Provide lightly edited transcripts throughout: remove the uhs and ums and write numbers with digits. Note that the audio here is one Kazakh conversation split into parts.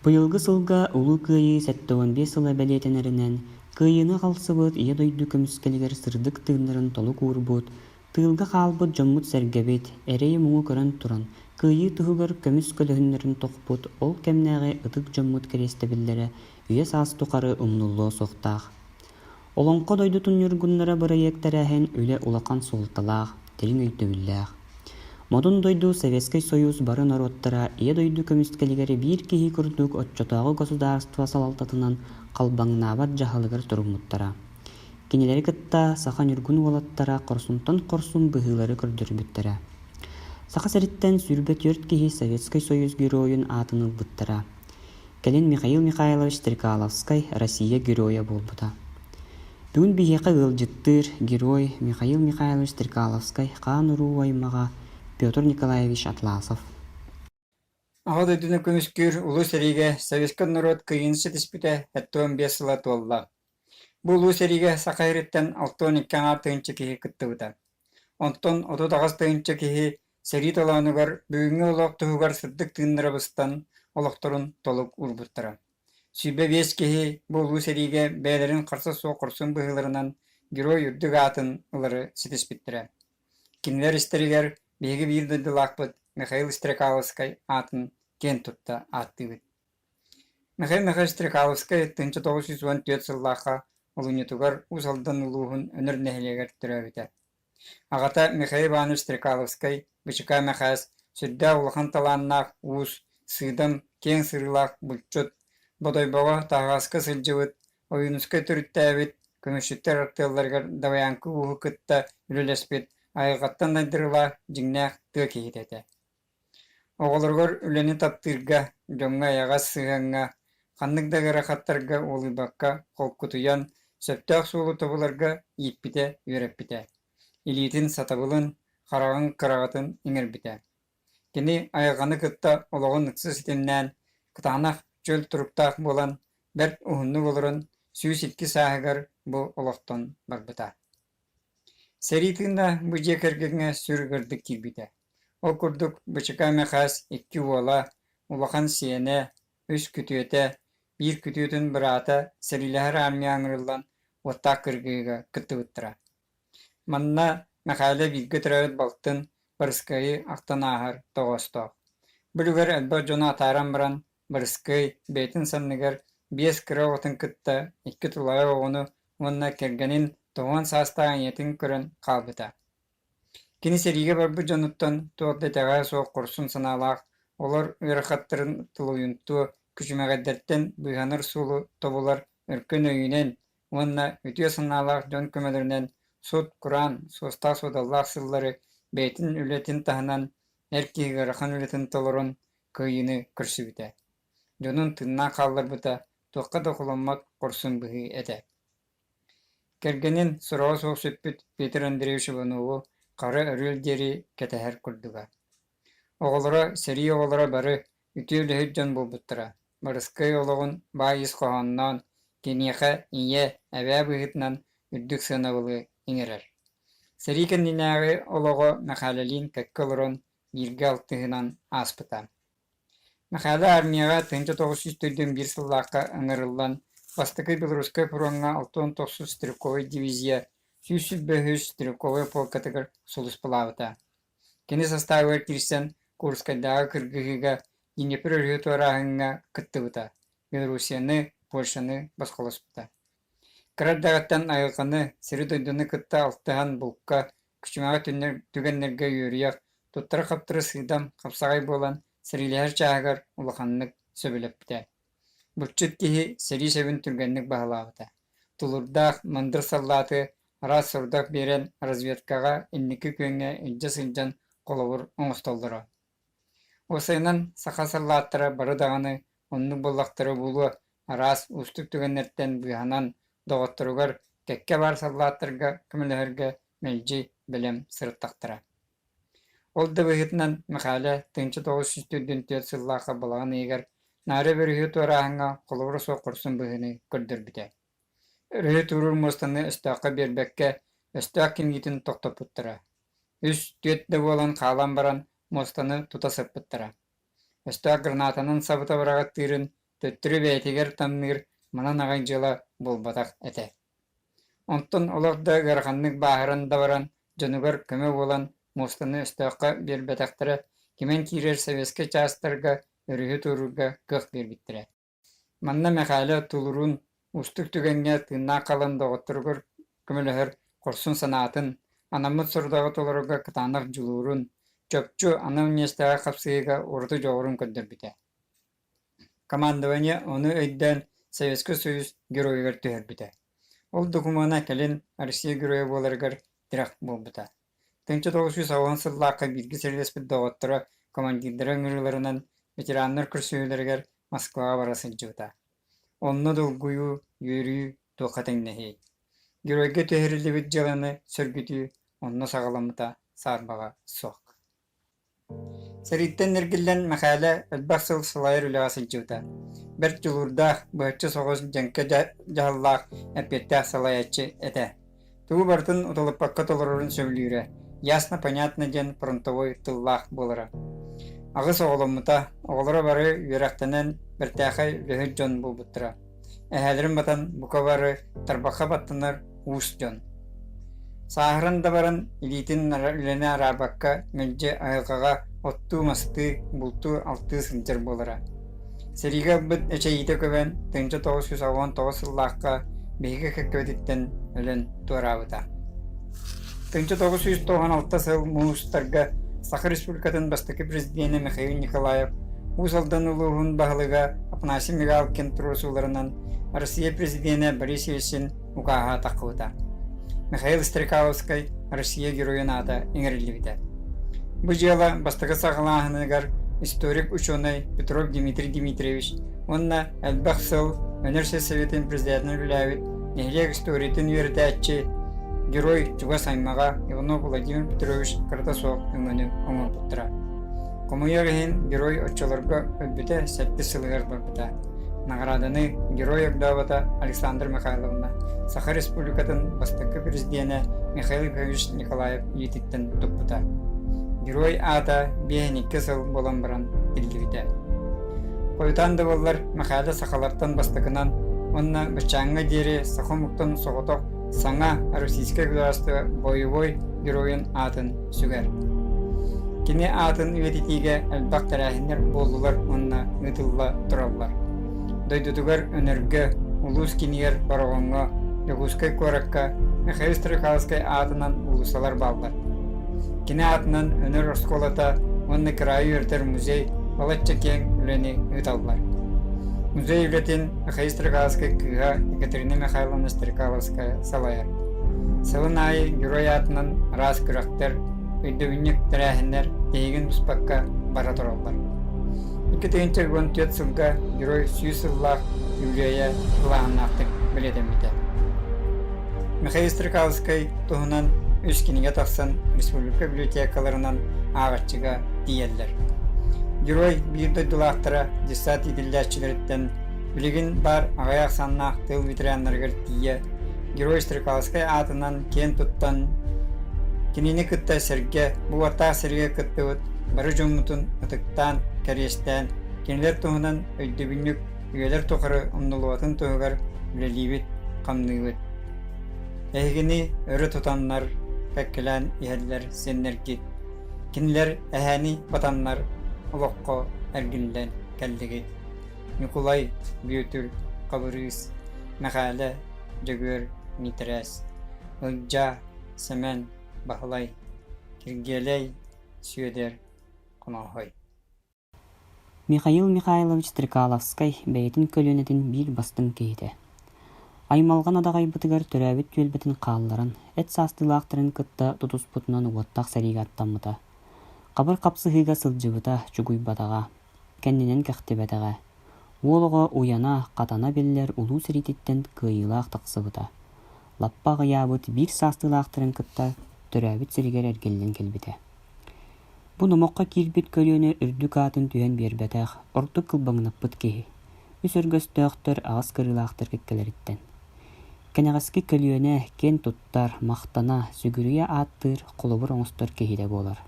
Быйылгы сылга улуу кыайыы сәттөҕөн 5 сыл эбэлиэтэнэринэн кыайыына халсыбыт ийэ дойду көмүскэлигэр сырдык тыыннарын толу куурбут, тыылга хаалбыт дьоммут сэргэбит, эрэйи муҥу көрөн туран, кыайыы туһугар көмүс көлөһүннөрүн тохпут, ол кэмнээҕи ытык дьоммут кэриэстэбиллэрэ үйэ саастукары умнуллуо суохтаах. Олоҥхо дойду тунньургуннара бырайыактарааһын үлэ улахан суулталаах, тириҥ өйдөбүллээх. Модун дойду Советский Союз барын ороттара ийэ дойду көмүскэлигери биир киһи курдук отчотоогу государство салалтатынан халбаңнаабат жаһалыгар туруммуттара. Кинилери кытта саха нүргүн уолаттара корсунтан корсун быһыылары көрдөрбүттара. Саха сэриттэн сүрбэ төрт киһи Советский Союз героюн аатынылбыттара. Келин Михаил Михайлович Стрекаловскай Россия героя болбута. Бүгүн биһиэхэ ыалдьыттыыр герой Михаил Михайлович Стрекаловскай хаан уруу аймага Петр Николаевич Атласов. Ага дойдуна көмүскүр улуу сериге Советский народ кыйынчы диспүтэ хэттуан 5 сыла туолла. Бу улуу сериге сакайрыттан 6-12 тыынчы киһи кыттыбыта. Онтон 39 тыынчы киһи сери толоонугар бүгүнгө олох туһугар сырдык тыыннарабыстан олохторун толук урбуттара. Сүйбе 5 киһи бу улуу сериге бээлерин карса соо корсун быһыларынан герой үрдүк аатын ылары ситиспиттире. Кинилер истеригер биһиги биир дойдулаакпыт Михаил Стрекаловскай атын кен тутта ааттыбыт. Михаил Стрекаловскай 1914 сыллаакка улуньутугар усалдан улуухун өнөр нэһилиэгер төрөбүтэ. Агата Михаил Иванович Стрекаловскай бычыка мэхээс сүрдэ улахан талааннаах уус сыыдам кең сырылаах булчут бодойбого таагаска сылжыбыт оюнуска түрүттээбит көмүшүттер артыалларгар даваянкы ууху кытта үлелеспит айгаттан дайдырыла жиңнээх тыа киһитэтэ. Оҕолоргор үлэни таптыырга дьоҥҥа яҕас сыһаңҥа ханныгдагара хаттарга уолуйбакка холкутуян сөптөөх суулу тобуларга ииппите үөрэппите. Илиитин сатабылын хараҕын кыраҕатын иҥэрбите. Кини айҕаны кытта олоҕун ыксы ситиннээн кытаанах чөл туруктаах буолан бэрт уһуннук олорон сүүс икки сааһыгар бу олохтон барбыта. Серитинда бу жекергеңе сүргөрдүк кирбите. Ол курдук бычыка мэхас 2 уола, улахан сиэне, 3 күтүөтэ, 1 күтүөтүн быраата серилэхэр армияңырылан уоттаак кыргыыга кыттыбыттара. Манна мэхайле билгэ төрөбүт балтын барыскайы актанаахар тоҕостоох. Бүлүгэр элбэ жона атааран баран барыскай бэйтин санныгар 5 кыра отын кытта 2 тулайа оҕону уонна кергенин тоҕон саастаан иэтин көрөн хаалбыта. Кини сериге барбы дьонуттан туордатаға соох курсун санаалаах олар үөрахаттарын тылуйунту күчүмэгэддэртэн быйханар суулу тобулар өркөн өйүнэн уонна үтүө санаалаах дьон көмөлөрүнэн суд куран суостаах судаллаах сыллары бэйтин үлэтин таһынан эр киһигарахан үлэтин толорун кыйыны көрсүбүтэ. Дьонун тыннаах хаалларбыта туохха да хуламмат курсун быһыы этэ. Кергенин суроо соох сөппүт Петр Андреевич Иванову кары өрүөл диэри кэтэһэр курдуга. Оҕолора сери оҕолора бары үтүө лөһүт дьон булбуттара. Барыскай олоҕун баайыс хоһонноон киниэхэ ийэ эбээ быһытынан үрдүк сыанабылы иҥэрэр. Сери кэннинээҕи олоҕо мэхээлэлиин кэккэ олорон бииргэ алтыһынан ааспыта. Мэхээлэ армияга 1941 сыллаакка ыҥырыллан Востокой Белорусской фронтга 6-9 стрелковой дивизия 100 стрелковой полкатыгар сулуспалабыта. Кини составыгар кирсен Курскайдагы кыргыһыга Днепр өрүөтуарааһыҥҥа кыттыбыта. Белоруссияны, Польшаны басколоспута. Кыраддагаттан айылҕаны сери дойдуны кытта алтыһан булка күчүмэҕэ түгэннэргэ үөрүйэх туттара хаптары сыыдам хапсаҕай буолан серилэһэр чааһыгар улаханнык сөбүлэппитэ. Буччут киһи сери сөбүн түргэнник баһалаабыта. Тулурдаах мандыр саллааты арас сурдак берен разведкага инники күөҥҥэ илдьэ сылдьан колобур оҥостоллоро. Осайынан саха саллааттара бары даҕаны оннук боллахтары булу арас устук түгэннэртэн быһанан доҕотторугар кэккэ бар саллааттарга көмөлөһөргө мэлдьи белем сырыттахтара. Ол да быһытынан мэхээлэ 1944 сыллаахха балаҕын иигэр наары бөрүһү туарааһыҥҥа холобур суох курсун быһыны көрдөрбүтэ. Өрүһү турур мустаны өстөөххэ биэрбэккэ өстөөх кинигитин тохтоппуттара. Үс түөт да буолан хаалан баран мустаны тута сыппыттара. Өстөөх гранатанын сабыта бараҕаттыырын төттүрү бәйтигер тамныр манан агай жыла болбатак эте. Онтон олорда гарханнык баһырын да баран жонугар көмө болан мустаны өстөккө бербетактары кимен кирер советский частарга өрүһү турурга кых бербиттире. Манна мәхәле тулурун устук түгенге тынна калан доготторгор көмөлөһөр корсун санаатын анамыт сурдагы толорга кытанак жулурун чөпчү ана университега капсыйга урду жогорун көддөрбүтэ. Командование оны өйдөн Советский Союз геройгар төһөрбүтэ. Ол докумана келин Россия геройы боларгар тирак болбута. 1990 сыллаакка билги сервиспит доготтора командирлер ыңырыларынан ветераннар күрсүөлергер Москвага барасын жыта. Онно долгую юрий тохатыңнахи. Геройга төһөрүлүбүт жаланы сөргүтүү онно сагаламыта сарбага сок. Сәриттен нергиллен мәхәле әлбәксыл сылайыр үләсін жыта. Бір жылурда бұхытчы соғыз жәнке жағыллақ әпетті салаячы әті. Туғы бартын ұтылыппаққа толырырын сөйлейірі. Ясно, понятно ден фронтовой тыллақ болыры. Ағыс оғылымыта, оғылыры бары үйерақтанен бір тәқай лөхі жон бұл бұттыра. Әхәлірін батын бұқа бары тарбаққа баттынар уыс жон. Сахаран да баран илитин үләне арабаққа мәлже айылғаға отту масты бұлту алты сынчыр болыра. Сериге бұд әчейді көбен 1919 сыллаққа бейге көкөдеттен өлін туарабыта. 1996 сыл мұғыстарға Сахар Республикатын бастықы президенті Михаил Николаев ұзалдан ұлығын бағылыға Апанасий Мигалкин тұрысуларынан Россия президенті Борис Ельцин ұқаға тақуыта. Михаил Стрекаловский Россия геройын ата еңірілі Бұл жела бастығы сағылағынығар историк ученый Петров Дмитрий Дмитриевич, онна әлбәқ сыл Өнерсе Советін президентін үләвет, нехлек историятын үйірдәтчі герой Чуга Саймаға Иванов Владимир Петрович Картасов үңіні оңыр бұттыра. Комуяғын герой отчаларға өлбіті сәтті сылығар барбыта. Награданы герой агдавата Александр Михайловна, Сахар Республикатын бастықы президенті Михаил Ильич Николаев ететтен тұппыта. Герой ата бейінікі сыл болан баран білдігіде. Қойтанды болар мәқәлі сақаларттан бастықынан, онна бішчаңға дері сақымықтан соғытық саңа российская государство боевой геройын атын сүгер. Кені атын үвететіге әлбақ тәрәхіндер болдылар онна ұтылла тұралар. Дойдутугар өнерге улус кинигер бароғонға, Ягускай коракка, Михаил Стрекаловскай атынан улусалар балдар. Кені атынан өнер осколата, онны крайы өртер музей, балатча кең үлені ұталдар. Музей үлетін Михаил Стрекаловскай кыға Екатерина Михайловна Стрекаловская салайар. Сылын айы герой атынан раз күрақтар, өйдөбіннік тәрәхіндер дейгін бұспаққа бара тұралдар. 2014 сылға герой сүйсыллақ Юлия Лағанақтық біледемеді. Михаил Стрекаловскай тұғынан өскенеге тақсан республика библиотекаларынан ағатчыға дейелдер. Герой бейірді дұлақтыра десат еділдәтчілеріттен білігін бар ағаяқ саннақ тыл ветеранларғыр дейе. Герой Стрекаловскай атынан кен тұттан кенені күтті сәрге, бұл аттақ сәрге күтті өт, бары жомутун ытыктан, кәрестен, кенелер туһунан өйдөбүннүк, үйелер тухары умнулуатын туһугар үлелибит, камныйбыт. Эһигини өрө тутаннар, кәккелән иһәлләр сеннеркит. Кенелер әһәни батаннар, олоққо әргинлән кәлдигит. Николай Бютүр, Кабырыс, Мәхәле, Жөгөр, Нитрәс, Ылжа, Сәмән, Бахлай, Киргелей, Сүйедер, Қонағой. Михаил Михайлович Стрекаловскай бәйтін көлөнетін бир бастың кейді. Аймалған адағай бұтығар түрәбіт көлбетін қалларын, әт састылақтырын кытта тұтус бұтынан уаттақ сәриге аттамыда. Қабыр қапсығыға сылжыбыта чүгуй бадаға, кәнненен кәқті бәдіға. Олығы уяна, қатана беллер улу сәритеттен кыйылақ тақсыбыта. Лаппа ғиябыт бір састылақтырын кытта түрәбіт сәригер әргелден келбіті. Бұ номоққа кирбит көлөне үрдік атын түйен бербетәқ, орты кылбаңнаппыт кейі. Үс өргөстөқтір ағыз кырылақтыр кеккелеріттен. Кәнәғаскі көлөне кен туттар, мақтана, сүгіріе аттыр, қолыбыр оңыстыр кейі де болар.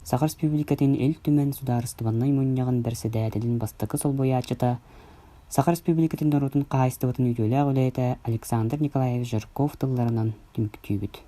Саха Республикатын эл түмен сударыстыбаннай муннягын берседәтелин бастакы солбоячыта Саха Республикатын норутун каайстыбытын үйдөләг үләйті Александр Николаевич Жирков тылларынан түмүктүүбүт.